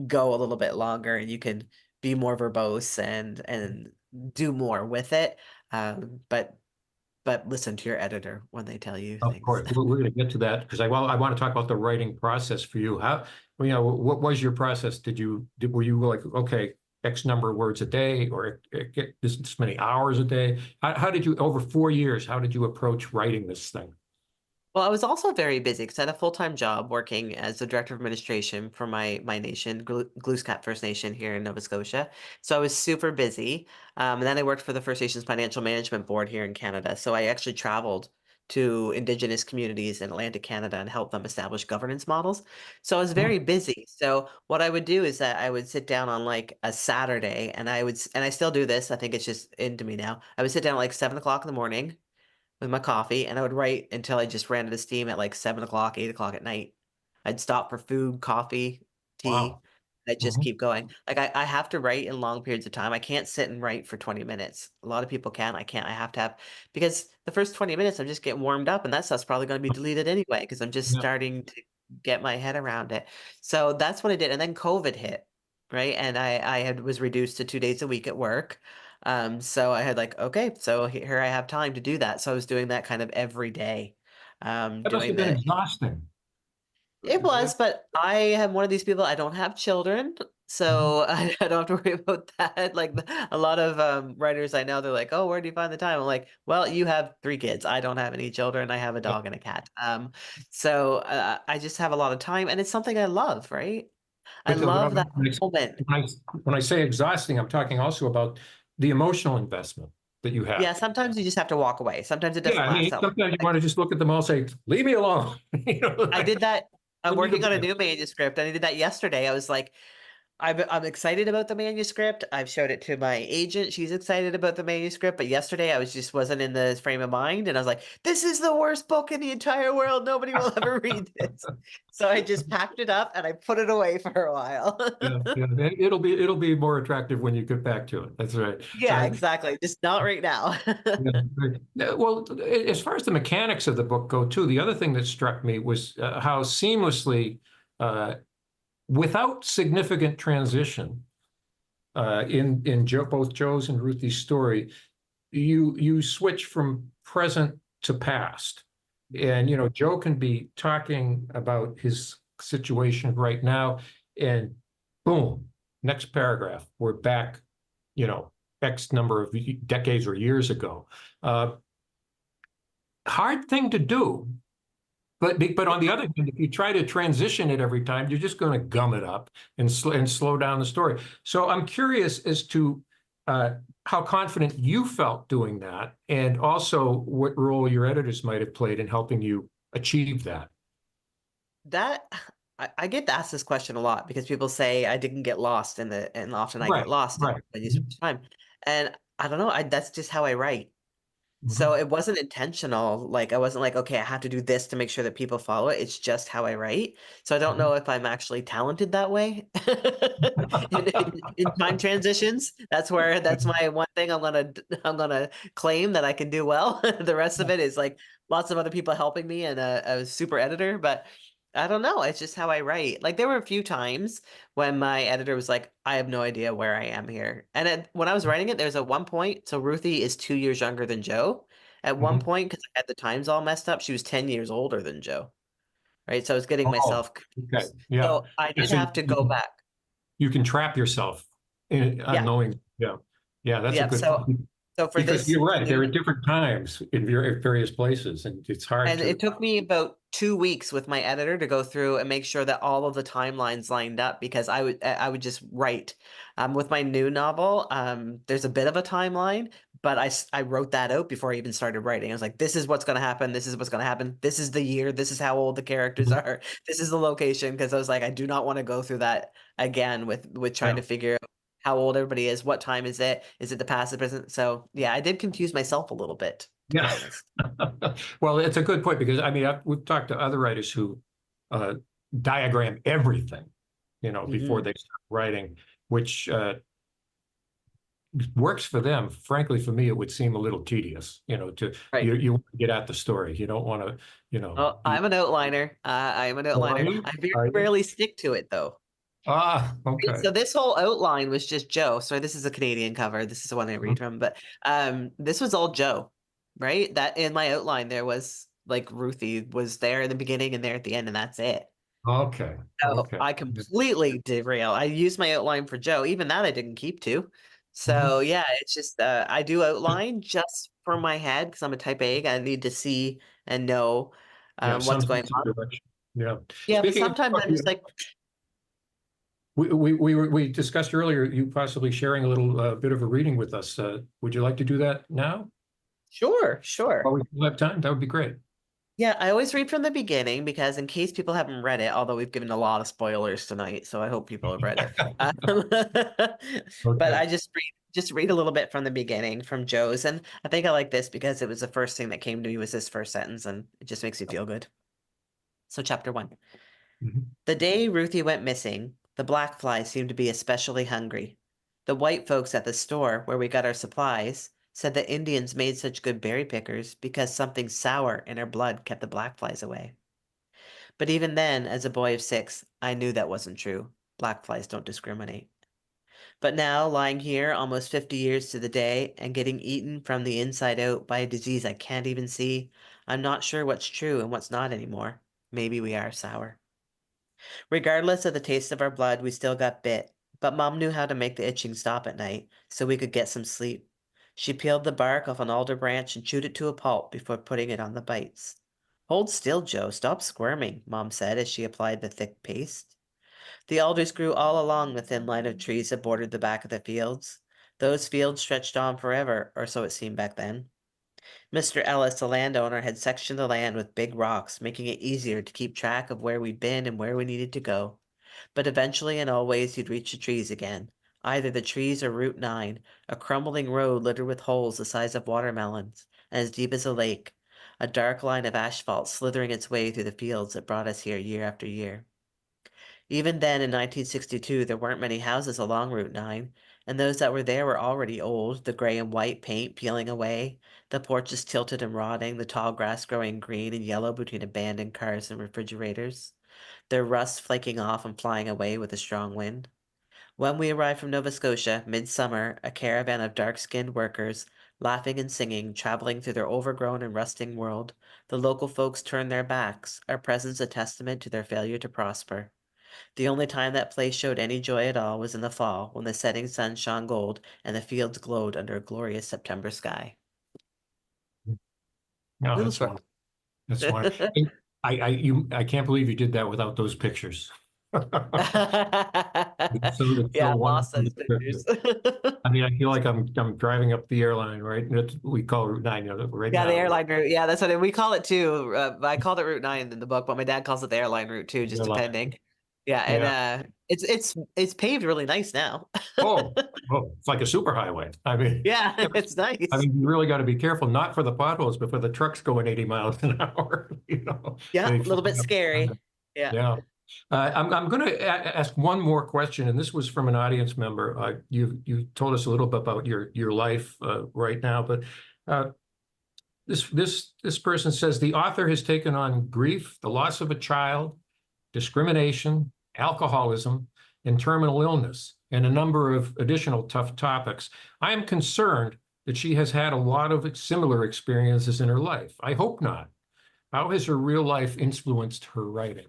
go a little bit longer and you can be more verbose and do more with it. But listen to your editor when they tell you Of things. course, we're going to get to that because I want to talk about the writing process for you. How, well, you know, what was your process? Were you like, okay, X number of words a day or get this many hours a day? How did you, over 4 years, how did you approach writing this thing? Well, I was also very busy because I had a full-time job working as the director of administration for my nation, Glooscap First Nation here in Nova Scotia. So I was super busy. And then I worked for the First Nations Financial Management Board here in Canada. So I actually traveled to Indigenous communities in Atlantic Canada and helped them establish governance models. So I was Hmm. very busy. So what I would do is that I would sit down on like a Saturday and and I still do this. I think it's just into me now. I would sit down at like 7 o'clock in the morning with my coffee, and I would write until I just ran out of steam at like 7 o'clock, 8 o'clock at night. I'd stop for food, coffee, tea. Wow. I just Mhm. keep going. Like I have to write in long periods of time. I can't sit and write for 20 minutes. A lot of people can. I can't. I have to have because the first 20 minutes I'm just getting warmed up and that stuff's probably going to be deleted anyway because I'm just Yeah. starting to get my head around it. So that's what I did. And then COVID hit, right? And I had was reduced to 2 days a week at work. So I had like, okay, so here I have time to do that. So I was doing that kind of every day. That must Doing have been the exhausting. it was, but I am one of these people, I don't have children, Mhm. so I don't have to worry about that. Like a lot of writers I know, they're like, "Oh, where do you find the time?" I'm like, "Well, you have 3 kids. I don't have any children. I have a Yeah. dog and a cat." So I just have a lot of time, and it's something I love, right? I But love that moment. when I say exhausting, I'm talking also about the emotional investment that you Yeah, have. sometimes you just have to walk away. Sometimes it Yeah, doesn't I last mean, that long. sometimes you Like want to just look at them all and say, leave me alone. I did that. I'm Send me to working on a bed. new manuscript, and I did that yesterday. I was like, I'm excited about the manuscript. I've showed it to my agent. She's excited about the manuscript. But yesterday I was just wasn't in the frame of mind. And I was like, this is the worst book in the entire world. Nobody will ever read this. So I just packed it up and I put it away for a while. Yeah, yeah. It'll be more attractive when you get back to it. That's right. Yeah, exactly. Just not right now. Yeah, right. Well, as far as the mechanics of the book go, too, the other thing that struck me was how seamlessly, uh, without significant transition, in both Joe's and Ruthie's story, you switch from present to past. And Joe can be talking about his situation right now, and boom, next paragraph, we're back, you know, X number of decades or years ago. Uh, Hard thing to do, but on the other hand, if you try to transition it every time, you're just going to gum it up and slow down the story. So I'm curious as to uh, how confident you felt doing that, and also what role your editors might have played in helping you achieve that. That I get asked this question a lot because people say I didn't get lost in and often I get Right, lost right. when you Mhm, switch time. And I don't know, that's just how I write. So mhm, it wasn't intentional. Like I wasn't like, okay, I have to do this to make sure that people follow it. It's just how I write. So I don't mhm. know if I'm actually talented that way in time transitions. That's my one thing I'm gonna claim that I can do well. The rest of it is like lots of other people helping me and a super editor. But I don't know. It's just how I write. Like there were a few times when my editor was like, I have no idea where I am here. And when I was writing it, there's at one point, so Ruthie is 2 years younger than Joe. At one Mhm. point, because I had the times all messed up, she was 10 years older than Joe. Right. So I was getting Oh, myself okay. confused. Yeah. So I Yeah, did so have to go back. you can trap yourself in Yeah. unknowing. Yeah. Yeah, that's a Yep. good So point. so for Because this you're right, there new are different times in various places, and it's hard and it to. took me about 2 weeks with my editor to go through and make sure that all of the timelines lined up because I would just write. With my new novel, there's a bit of a timeline, but I wrote that out before I even started writing. I was like, this is what's going to happen. This is what's going to happen. This is the year. This is how old the characters Mhm. are. This is the location. Because I was like, I do not want to go through that again with trying Yeah. to figure out how old everybody is. What time is it? Is it the past, the present? So yeah, I did confuse myself a little bit, to be Yeah. honest. Well, it's a good point because I mean, we've talked to other writers who uh, diagram everything, before Hmm. they start writing, which works for them. Frankly, for me, it would seem a little tedious, to Right. you want to get at the story. You don't want to, Oh, I'm an outliner. I am an oh, are outliner. you? I very Are you? rarely stick to it though. Right? Okay. So this whole outline was just Joe. So this is a Canadian cover. This is the one I read Mhm. from, but this was all Joe, right? That in my outline there was like Ruthie was there in the beginning and there at the end, and that's it. Okay. So Okay. I completely derail. I used my outline for Joe. Even that I didn't keep to. Mhm. So yeah, it's just I do outline just for my head because I'm a type A. I need to see and know Yeah, what's some going sense of on. direction. Yeah. Yeah, but Speaking of, sometimes I'm just like, we discussed earlier you possibly sharing a little bit of a reading with us. Would you like to do that now? sure, sure. While we still have time, that would be great. Yeah, I always read from the beginning because in case people haven't read it, although we've given a lot of spoilers tonight, so I hope people have read it. But Okay. I just read a little bit from the beginning from Joe's, and I think I like this because it was the first thing that came to me was this first sentence, and it just makes me feel good. So chapter one. Mhm. The day Ruthie went missing, the black flies seemed to be especially hungry. The white folks at the store where we got our supplies said the Indians made such good berry pickers because something sour in our blood kept the black flies away. But even then, as a boy of 6, I knew that wasn't true. Black flies don't discriminate. But now, lying here almost 50 years to the day and getting eaten from the inside out by a disease I can't even see, I'm not sure what's true and what's not anymore. Maybe we are sour. Regardless of the taste of our blood, we still got bit. But Mom knew how to make the itching stop at night so we could get some sleep. She peeled the bark off an alder branch and chewed it to a pulp before putting it on the bites. Hold still, Joe. Stop squirming, Mom said as she applied the thick paste. The alders grew all along the thin line of trees that bordered the back of the fields. Those fields stretched on forever, or so it seemed back then. Mr. Ellis, the landowner, had sectioned the land with big rocks, making it easier to keep track of where we'd been and where we needed to go. But eventually and always you'd reach the trees again. Either the trees or Route 9, a crumbling road littered with holes the size of watermelons and as deep as a lake, a dark line of asphalt slithering its way through the fields that brought us here year after year. Even then, in 1962, there weren't many houses along Route 9, and those that were there were already old, the gray and white paint peeling away, the porches tilted and rotting, the tall grass growing green and yellow between abandoned cars and refrigerators, their rust flaking off and flying away with a strong wind. When we arrived from Nova Scotia, midsummer, a caravan of dark-skinned workers, laughing and singing, traveling through their overgrown and rusting world, the local folks turned their backs, our presence a testament to their failure to prosper. The only time that place showed any joy at all was in the fall, when the setting sun shone gold and the fields glowed under a glorious September sky. No, Little that's story. wonderful. That's wonderful. I can't believe you did that without those pictures. It's so Yeah, boss wonderful. says pictures. I mean, I feel like I'm driving up the airline, right? We call Route 9, right Yeah, the now. airline route. Yeah, that's what we call it too. I called it Route 9 in the book, but my dad calls it the airline route too, just Airline. depending. Yeah, and Yeah. it's paved really nice now. Oh, oh, it's like a superhighway. Yeah, it's nice. You really got to be careful, not for the potholes, but for the trucks going 80 miles an hour, Yeah, they a little fly bit up. scary. Yeah. Yeah. I'm going to ask one more question, and this was from an audience member. You told us a little bit about your life right now, but uh, this person says the author has taken on grief, the loss of a child, discrimination, alcoholism, and terminal illness, and a number of additional tough topics. I am concerned that she has had a lot of similar experiences in her life. I hope not. How has her real life influenced her writing?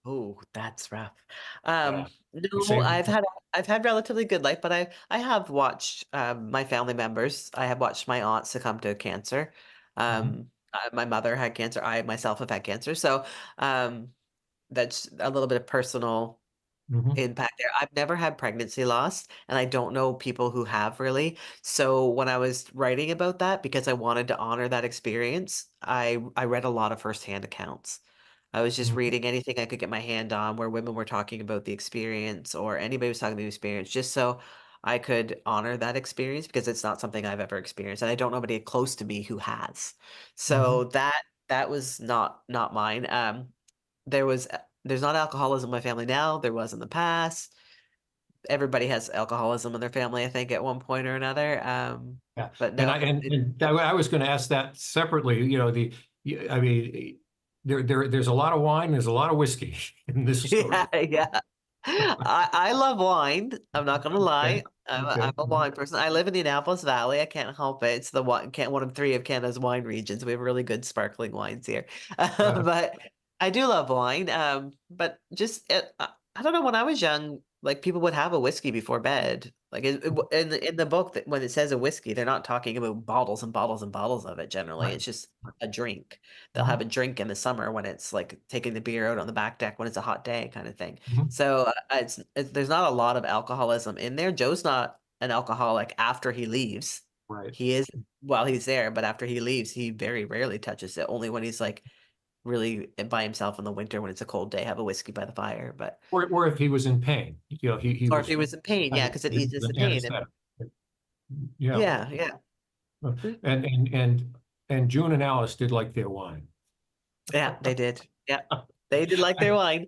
Oh, that's rough. Yeah. No, Same. I've had relatively good life, but I have watched my family members. I have watched my aunt succumb to cancer. Mhm. My mother had cancer. I myself have had cancer. So um, that's a little bit of personal Mhm. impact there. I've never had pregnancy loss, and I don't know people who have really. So when I was writing about that, because I wanted to honor that experience, I read a lot of firsthand accounts. I was just Mhm. reading anything I could get my hand on where women were talking about the experience or anybody was talking about the experience, just so I could honor that experience because it's not something I've ever experienced, and I don't know anybody close to me who has. Mhm. So that was not mine. There was there's not alcoholism in my family now. There was in the past. Everybody has alcoholism in their family, I think, at one point or another. Yeah. But And no, I and I was going to ask that separately. I mean, there's a lot of wine, there's a lot of whiskey in this story. yeah, yeah. I love wine. I'm not gonna Okay. lie. I'm Okay. a wine person. I live in the Annapolis Valley. I can't help it. It's the one of 3 of Canada's wine regions. We have really good sparkling wines here. Uh, But I do love wine. But just I don't know. When I was young, like people would have a whiskey before bed. Like in the book, that when it says a whiskey, they're not talking about bottles and bottles and bottles of it. Generally, right. it's just a drink. They'll have Mhm. a drink in the summer when it's like taking the beer out on the back deck when it's a hot day kind of thing. Mhm. So there's not a lot of alcoholism in there. Joe's not an alcoholic after he leaves. Right. He is while he's there, but after he leaves, he very rarely touches it. Only when he's like really by himself in the winter when it's a cold day, have a whiskey by the fire. But Or if he was in pain, he or if was he was in pain, yeah, under because it eases the an pain. And anesthetic. Yeah. yeah, yeah, And June and Alice did like their wine. yeah, they did. Yeah, they did like their wine.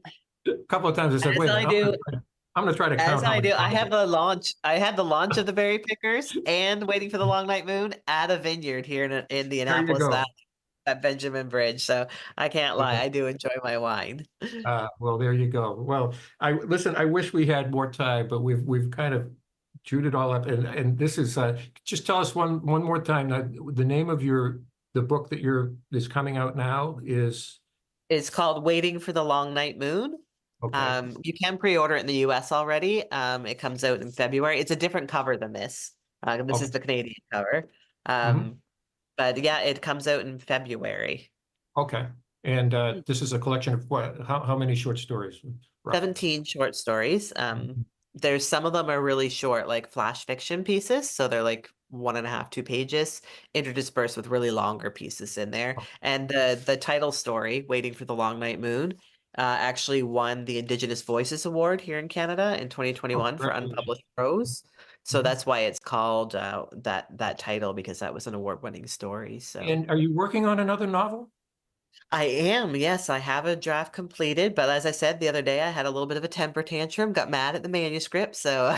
couple of times I said, As wait a I minute, do, I'm gonna try to as count how I many do, I times. had the launch. I had the launch of the Berry Pickers and Waiting for the Long Night Moon at a vineyard here in There you Indianapolis go. Valley at Benjamin Bridge. So I can't lie, I do enjoy my wine. Well, there you go. Well, listen, I wish we had more time, but we've kind of chewed it all up. And this is just tell us one more time the name of the book that is coming out now is It's called Waiting for the Long Night Moon. okay. You can pre-order it in the US already. It comes out in February. It's a different cover than this. This is Okay. the Canadian cover. Mhm. But yeah, it comes out in February. Okay. And this is a collection of what? How many short stories, roughly? 17 short stories. Mhm. There's some of them are really short, like flash fiction pieces. So they're like 1.5, 2 pages, interdispersed with really longer pieces in there. Oh, And the title story, Waiting for the Long Night Moon, actually won the Indigenous Voices Award here in Canada in 2021 for congratulations. unpublished prose. So Mhm. that's why it's called that title, because that was an award-winning story. So And are you working on another novel? I am, yes, I have a draft completed, but as I said the other day, I had a little bit of a temper tantrum, got mad at the manuscript, so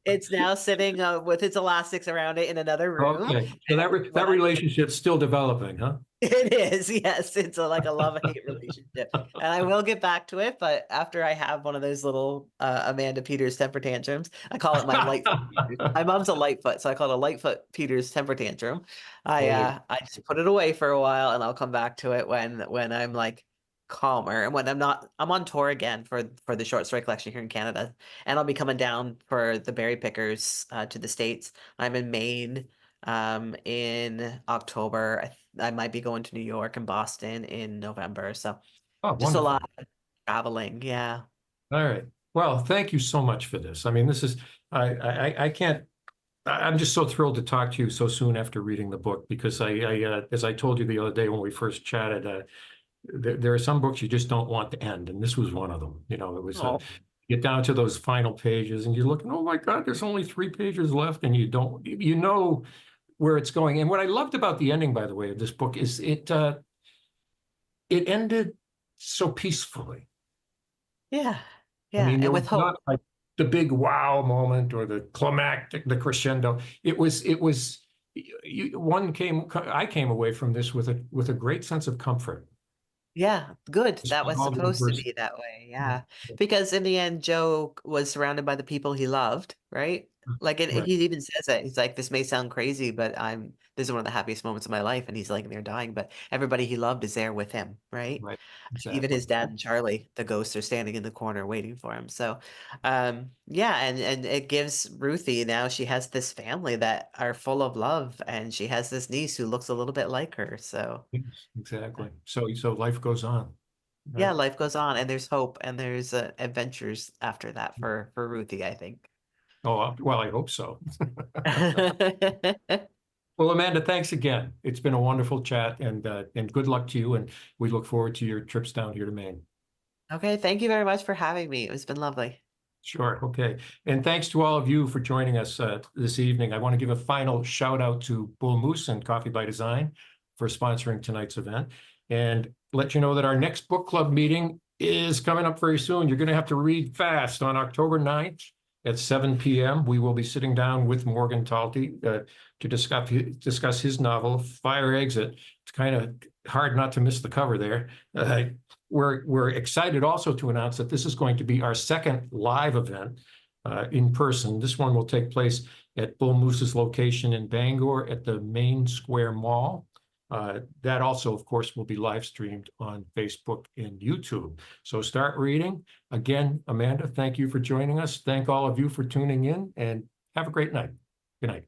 it's now sitting with its elastics around it in another room. Okay. So And when that I relationship's still developing, huh? it is, yes. It's like a love-hate relationship. And I will get back to it, but after I have one of those little Amanda Peters temper tantrums, I call it my Lightfoot Peters. My mom's a Lightfoot, so I call it a Lightfoot Peters temper tantrum. Holy. I just put it away for a while and I'll come back to it when I'm like calmer and when I'm on tour again for the short story collection here in Canada. And I'll be coming down for the Berry Pickers to the States. I'm in Maine in October. I might be going to New York and Boston in November. So Oh, just a lot wonderful. of traveling. Yeah. All right. Well, thank you so much for this. I mean, this is, I can't, I'm just so thrilled to talk to you so soon after reading the book because as I told you the other day when we first chatted, there are some books you just don't want to end, and this was one of them. You know, it was Oh, get down to those final pages, and you're looking, oh my God, there's only 3 pages left, and you know where it's going. And what I loved about the ending, by the way, of this book is it ended so peacefully. yeah. I Yeah. mean, there And was with hope. not like the big wow moment or the climactic, the crescendo. I came away from this with a great sense of comfort. Yeah, good. That Despite was all the supposed to adversity. be that way. Yeah. Because in the end, Joe was surrounded by the people he loved, right? Like Right, he even says it. He's like, this may sound crazy, but this is one of the happiest moments of my life. And he's like there dying, but everybody he loved is there with him, right? right, Even exactly. his dad and Charlie, the ghosts are standing in the corner waiting for him. So, yeah, and it gives Ruthie now she has this family that are full of love, and she has this niece who looks a little bit like her. So, Yes, exactly. So life goes on, yeah, right? life goes on, and there's hope, and there's adventures after that for Ruthie, I think. Oh, well, I hope so. Well, Amanda, thanks again. It's been a wonderful chat and good luck to you. And we look forward to your trips down here to Maine. Okay, thank you very much for having me. It's been lovely. Sure. Okay. And thanks to all of you for joining us this evening. I want to give a final shout out to Bull Moose and Coffee by Design for sponsoring tonight's event and let you know that our next book club meeting is coming up very soon. You're going to have to read fast on October 9th at 7 p.m. We will be sitting down with Morgan Talty to discuss his novel, Fire Exit. It's kind of hard not to miss the cover there. We're excited also to announce that this is going to be our second live event in person. This one will take place at Bull Moose's location in Bangor at the Main Square Mall. That also, of course, will be live streamed on Facebook and YouTube. So start reading. Again, Amanda, thank you for joining us. Thank all of you for tuning in and have a great night. Good night.